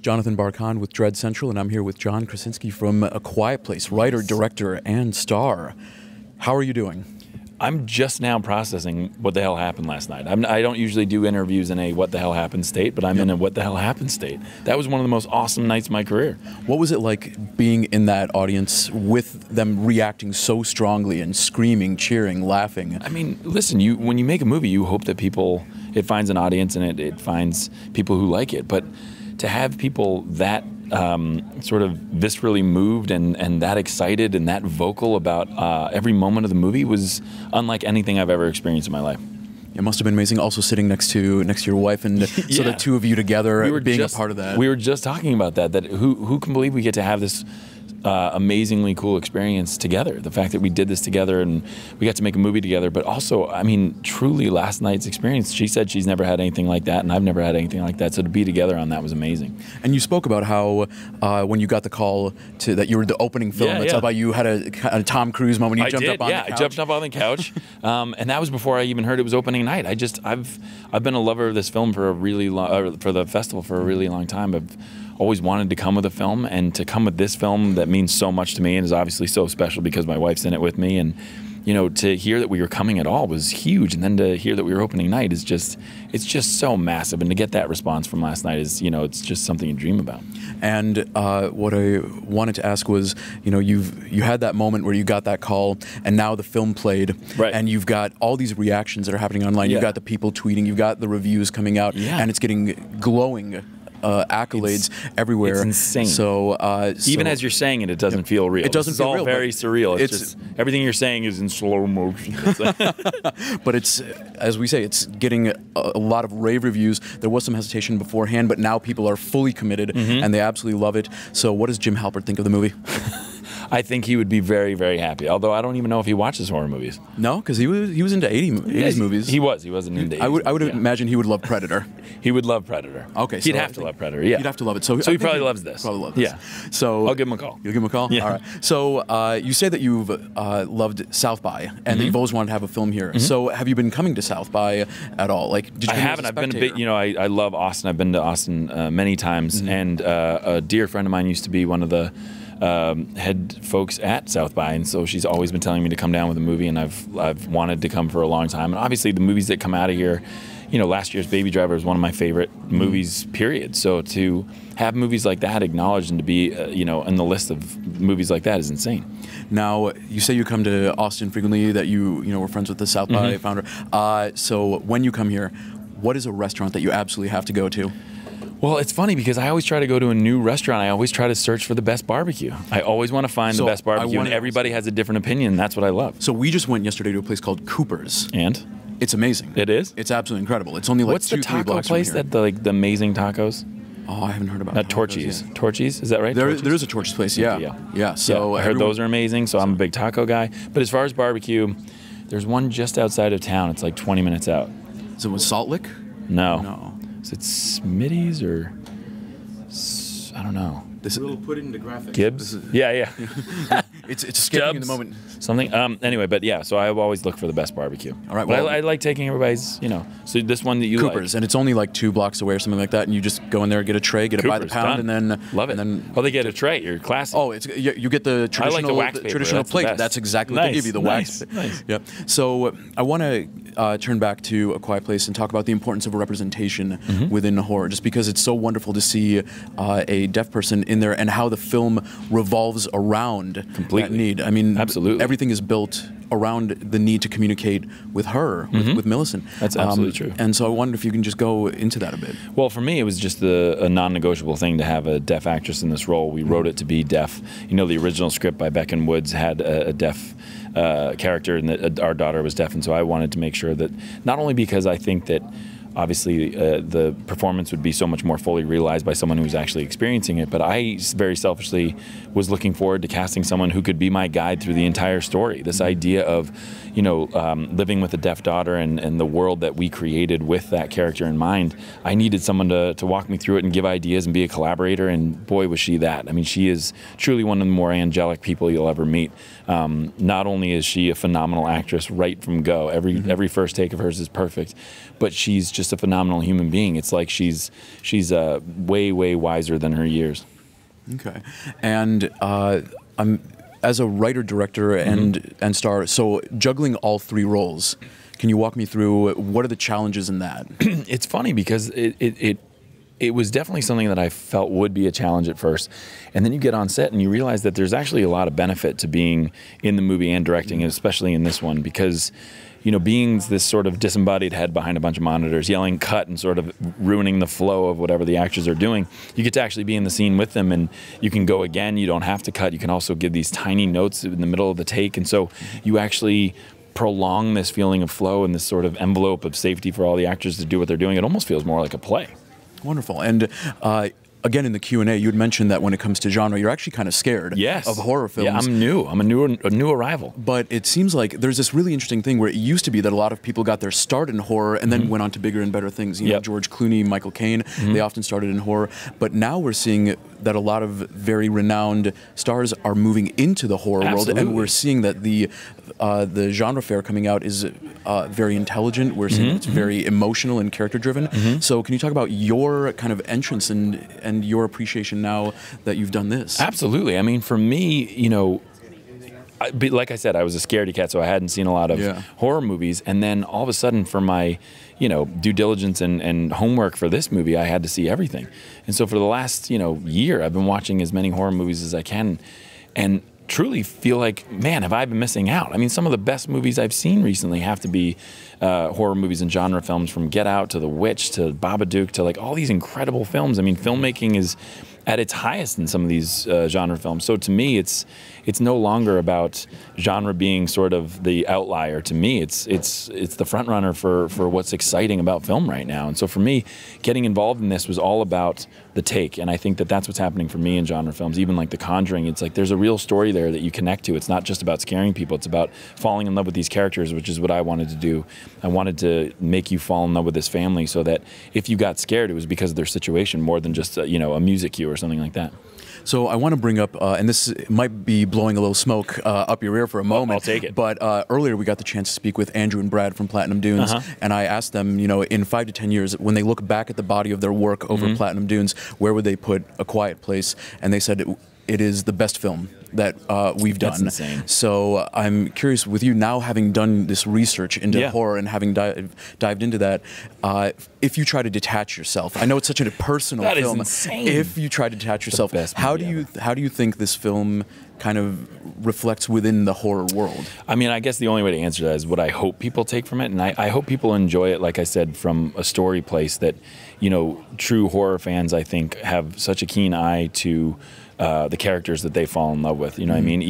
Jonathan Barkan with Dread Central, and I'm here with John Krasinski from A Quiet Place, writer, director, and star. How are you doing? I'm just now processing what the hell happened last night. I don't usually do interviews in a what the hell happened state, but I'm in a what the hell happened state. That was one of the most awesome nights of my career. What was it like being in that audience with them reacting so strongly and screaming, cheering, laughing? I mean, listen, when you make a movie, you hope that it finds an audience and it finds people who like it. But to have people that sort of viscerally moved and that excited and that vocal about every moment of the movie was unlike anything I've ever experienced in my life. It must have been amazing also sitting next to your wife and so the two of you together being a part of that. We were just talking about that who can believe we get to have this amazingly cool experience together. The fact that we did this together and we got to make a movie together, but also, I mean, truly last night's experience, she said she's never had anything like that, and I've never had anything like that, so to be together on that was amazing. And you spoke about how when you got the call that you were the opening film, it's about you had a Tom Cruise moment. You jumped up on the couch. I jumped up on the couch, and that was before I even heard it was opening night. I've been a lover of this film for for the festival for a really long time. I've always wanted to come with a film, and to come with this film that means so much to me and is obviously so special because my wife's in it with me, and to hear that we were coming at all was huge, and then to hear that we were opening night is just so massive, and to get that response from last night is it's just something you dream about. And what I wanted to ask was, you had that moment where you got that call, and now the film played, and you've got all these reactions that are happening online. You've got the people tweeting, you've got the reviews coming out, and it's getting glowing accolades everywhere. It's insane. So even as you're saying it doesn't feel real. It doesn't feel real. It's all very surreal. It's just everything you're saying is in slow motion. But it's, as we say, it's getting a lot of rave reviews. There was some hesitation beforehand, but now people are fully committed and they absolutely love it. So what does Jim Halpert think of the movie? I think he would be very, very happy. Although I don't even know if he watches horror movies. No, because he was into 80s movies. He wasn't into 80s. I would imagine he would love Predator. He would love Predator. Okay, he'd have to love Predator. Yeah, he'd have to love it. So he probably loves this. Probably loves this. Yeah. So I'll give him a call. You'll give him a call. Yeah. All right. So you say that you've loved South by and that you've always wanted to have a film here. So have you been coming to South by at all? Like, did you? I haven't. I've been a bit. I love Austin. I've been to Austin many times, and a dear friend of mine used to be one of the head folks at South by, and so she's always been telling me to come down with a movie, and I've wanted to come for a long time. And obviously the movies that come out of here, last year's Baby Driver is one of my favorite movies, period. So to have movies like that acknowledged and to be in the list of movies like that is insane. Now, you say you come to Austin frequently, that you were friends with the South by founder. So when you come here, what is a restaurant that you absolutely have to go to? Well, it's funny because I always try to go to a new restaurant. I always try to search for the best barbecue. I always want to find the best barbecue, and everybody has a different opinion, and that's what I love. So we just went yesterday to a place called Cooper's. And? It's amazing. It is? It's absolutely incredible. It's only like What's the taco place that the amazing tacos? Oh, I haven't heard about that. Torchy's. Torchy's, is that right? There is a Torchy's place, yeah. So I heard those are amazing, so I'm a big taco guy. But as far as barbecue, there's one just outside of town. It's like 20 minutes out. Is it with Salt Lick? No. Is it Smitty's or... I don't know. We'll put it into graphics. Gibbs? Yeah. It's escaping in the moment. Something. Anyway, but yeah, so I always look for the best barbecue. All right. Well, I like taking everybody's, so this one that you Cooper's, and it's only like 2 blocks away or something like that, and you just go in there, get a tray, get it by the pound, and then... Love it. And then, they get a tray. You're classy. Oh, you get the traditional, I like the wax paper. Traditional That's plate. That's exactly what they give you, the wax. Nice. Yep. So I want to turn back to A Quiet Place and talk about the importance of representation within horror, just because it's so wonderful to see a deaf person in there and how the film revolves around that need. I mean, absolutely. Everything is built around the need to communicate with her, with Millicent. That's absolutely true. And so I wondered if you can just go into that a bit. Well, for me, it was just a non-negotiable thing to have a deaf actress in this role. We wrote it to be deaf. The original script by Becken Woods had a deaf character, and our daughter was deaf, and so I wanted to make sure that, not only because I think that obviously the performance would be so much more fully realized by someone who's actually experiencing it, but I very selfishly was looking forward to casting someone who could be my guide through the entire story. This idea of, living with a deaf daughter and the world that we created with that character in mind. I needed someone to walk me through it and give ideas and be a collaborator, and boy, was she that. I mean, she is truly one of the more angelic people you'll ever meet. Not only is she a phenomenal actress right from go, every first take of hers is perfect, but she's just just a phenomenal human being. It's like she's way, way wiser than her years. Okay. And as a writer, director, and star, so juggling all three roles, can you walk me through what are the challenges in that? It's funny because it was definitely something that I felt would be a challenge at first. And then you get on set and you realize that there's actually a lot of benefit to being in the movie and directing, especially in this one, because, you know, being this sort of disembodied head behind a bunch of monitors, yelling cut and sort of ruining the flow of whatever the actors are doing, you get to actually be in the scene with them, and you can go again. You don't have to cut. You can also give these tiny notes in the middle of the take. And so you actually prolong this feeling of flow and this sort of envelope of safety for all the actors to do what they're doing. It almost feels more like a play. Wonderful. And again, in the Q&A, you had mentioned that when it comes to genre, you're actually kind of scared of horror films. Yeah, I'm new. I'm a new arrival. But it seems like there's this really interesting thing where it used to be that a lot of people got their start in horror and then went on to bigger and better things. You know, George Clooney, Michael Caine, they often started in horror. But now we're seeing that a lot of very renowned stars are moving into the horror world, and we're seeing that the genre fare coming out is very intelligent. We're seeing it's very emotional and character driven. So can you talk about your kind of entrance and your appreciation now that you've done this? Absolutely. I mean, for me, you know, like I said, I was a scaredy cat, so I hadn't seen a lot of horror movies. And then all of a sudden, for my, you know, due diligence and homework for this movie, I had to see everything. And so for the last, you know, year, I've been watching as many horror movies as I can, and truly feel like, man, have I been missing out? I mean, some of the best movies I've seen recently have to be horror movies and genre films, from Get Out to The Witch to Babadook to like all these incredible films. I mean, filmmaking is at its highest in some of these genre films. So to me, it's no longer about genre being sort of the outlier. To me, it's the front runner for what's exciting about film right now. And so for me, getting involved in this was all about the take. And I think that that's what's happening for me in genre films. Even like The Conjuring, it's like there's a real story there that you connect to. It's not just about scaring people. It's about falling in love with these characters, which is what I wanted to do. I wanted to make you fall in love with this family so that if you got scared, it was because of their situation more than just you know, a music cue or something like that. So I want to bring up, and this might be blowing a little smoke up your ear for a moment. I'll take it. But earlier we got the chance to speak with Andrew and Brad from Platinum Dunes, and I asked them, you know, in 5 to 10 years, when they look back at the body of their work over Platinum Dunes, where would they put A Quiet Place? And they said it is the best film that we've done. That's insane. So I'm curious, with you now having done this research into horror and having dived into that, if you try to detach yourself, I know it's such a personal film. That is insane. If you try to detach yourself, how do you think this film kind of reflects within the horror world? I mean, I guess the only way to answer that is what I hope people take from it, and I hope people enjoy it, like I said, from a story place that, you know, true horror fans, I think, have such a keen eye to the characters that they fall in love with. You know what I mean?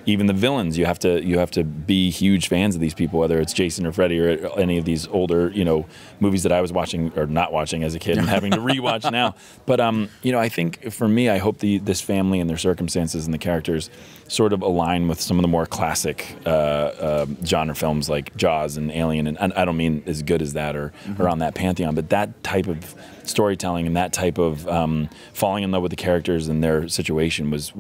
Even the villains, you have to be huge fans of these people, whether it's Jason or Freddy or any of these older, you know, movies that I was watching or not watching as a kid and having to rewatch now. But you know, I think for me, I hope this family and their circumstances and the characters sort of align with some of the more classic genre films like Jaws and Alien, and I don't mean as good as that or on that pantheon, but that type of storytelling and that type of falling in love with the characters and their situation was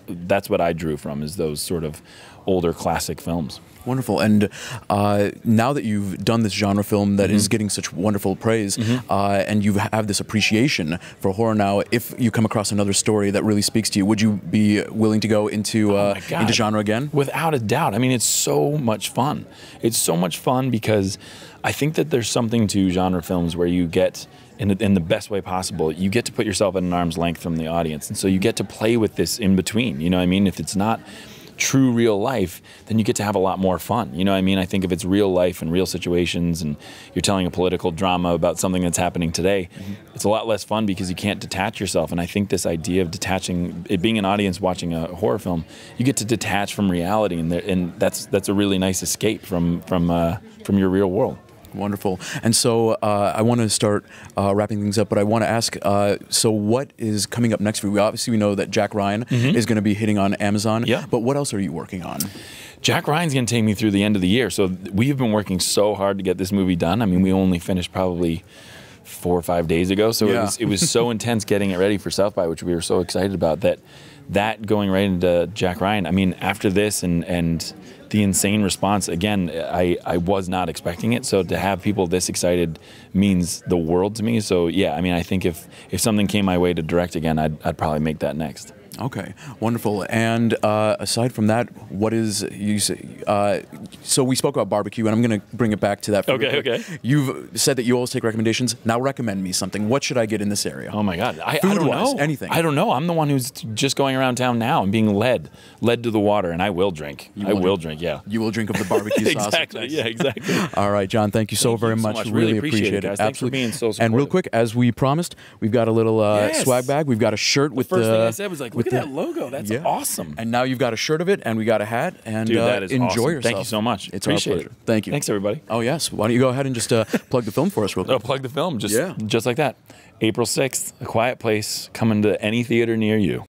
that's what I drew from, is those sort of older classic films. Wonderful. And now that you've done this genre film that is getting such wonderful praise, and you have this appreciation for horror now, if you come across another story that really speaks to you, would you be willing to go into genre again? Without a doubt. I mean, it's so much fun. It's so much fun because I think that there's something to genre films where you get, in the best way possible, you get to put yourself at an arm's length from the audience. And so you get to play with this in between. You know what I mean? If it's not true real life, then you get to have a lot more fun. You know what I mean? I think if it's real life and real situations and you're telling a political drama about something that's happening today, it's a lot less fun because you can't detach yourself. And I think this idea of detaching, it being an audience watching a horror film, you get to detach from reality, and that's a really nice escape from your real world. Wonderful. And so I want to start wrapping things up, but I want to ask, so what is coming up next for you? Obviously, we know that Jack Ryan is going to be hitting on Amazon, but what else are you working on? Jack Ryan's going to take me through the end of the year. So we've been working so hard to get this movie done. I mean, we only finished probably 4 or 5 days ago. So it was so intense getting it ready for South by, which we were so excited about, that that going right into Jack Ryan, I mean, after this and the insane response, again, I was not expecting it. So to have people this excited means the world to me. So yeah, I mean, I think if something came my way to direct again, I'd probably make that next. Okay, wonderful. And aside from that, what is you say? So we spoke about barbecue, and I'm going to bring it back to that. Okay. You've said that you always take recommendations. Now recommend me something. What should I get in this area? Oh my God, I Food-wise, don't know anything. I don't know. I'm the one who's just going around town now and being led to the water, and I will drink. I will drink. Yeah. You will drink of the barbecue sauce. Exactly. Yeah. Exactly. All right, John. Thank you so very much. Really appreciate it, guys. Thanks for being so supportive. And real quick, as we promised, we've got a little swag bag. We've got a shirt with the first thing I said was like, look at that logo. That's awesome. And now you've got a shirt of it, and we got a hat, and dude, that is enjoy awesome. yourself. Thank you so much. It's Appreciate our pleasure. it. Thank you. Thanks, everybody. Oh, yes. Why don't you go ahead and just plug the film for us real quick? Oh, plug the film. Just like that. April 6th, A Quiet Place, coming to any theater near you.